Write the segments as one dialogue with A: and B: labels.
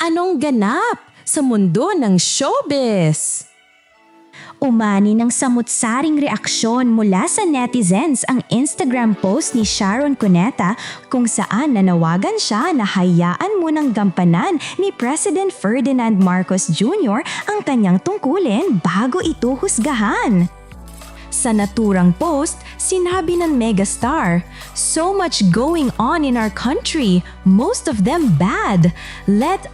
A: Anong ganap sa mundo ng showbiz?
B: Umani ng samut-saring reaksyon mula sa netizens ang Instagram post ni Sharon Cuneta kung saan nanawagan siya na hayaan munang gampanan ni President Ferdinand Marcos Jr. ang kanyang tungkulin bago ito husgahan. Sa naturang post, sinabi ng megastar, "So much going on in our country, most of them bad. Let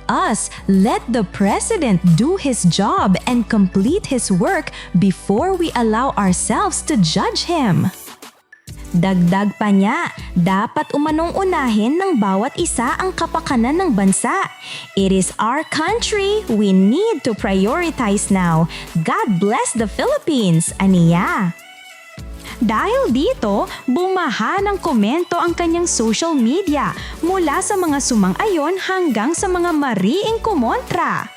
B: the president do his job and complete his work before we allow ourselves to judge him." Dagdag pa niya, dapat umanong unahin ng bawat isa ang kapakanan ng bansa. It is our country we need to prioritize now. God bless the Philippines, aniya. Dahil dito, bumaha ng komento ang kanyang social media mula sa mga sumang-ayon hanggang sa mga mariing kumontra.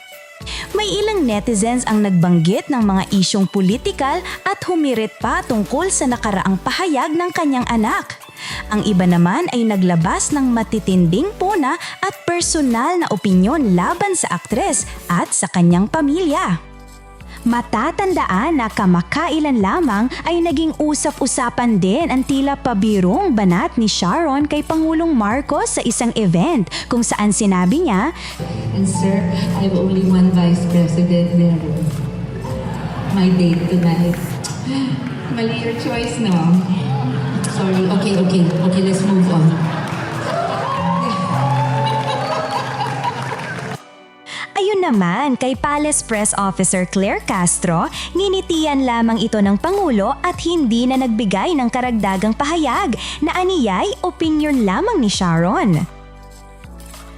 B: May ilang netizens ang nagbanggit ng mga isyong politikal at humirit pa tungkol sa nakaraang pahayag ng kanyang anak. Ang iba naman ay naglabas ng matitinding puna at personal na opinyon laban sa aktres at sa kanyang pamilya. Matatandaan na kamakailan lamang ay naging usap-usapan din ang tila pabirong banat ni Sharon kay Pangulong Marcos sa isang event kung saan sinabi niya,
C: "And sir, I have only one vice president there. My date tonight." Mali your choice, no? Sorry. Okay, let's move on.
B: Ayun naman, kay Palace Press Officer Claire Castro, nginitian lamang ito ng Pangulo at hindi na nagbigay ng karagdagang pahayag na aniyay opinyon lamang ni Sharon.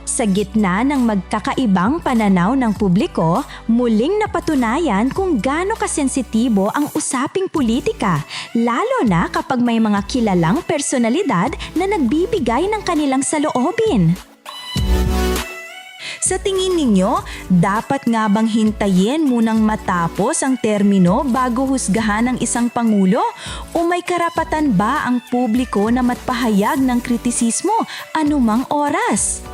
B: Sa gitna ng magkakaibang pananaw ng publiko, muling napatunayan kung gaano kasensitibo ang usaping politika, lalo na kapag may mga kilalang personalidad na nagbibigay ng kanilang saloobin. Sa tingin ninyo, dapat nga bang hintayin munang matapos ang termino bago husgahan ng isang pangulo? O may karapatan ba ang publiko na magpahayag ng kritisismo anumang oras?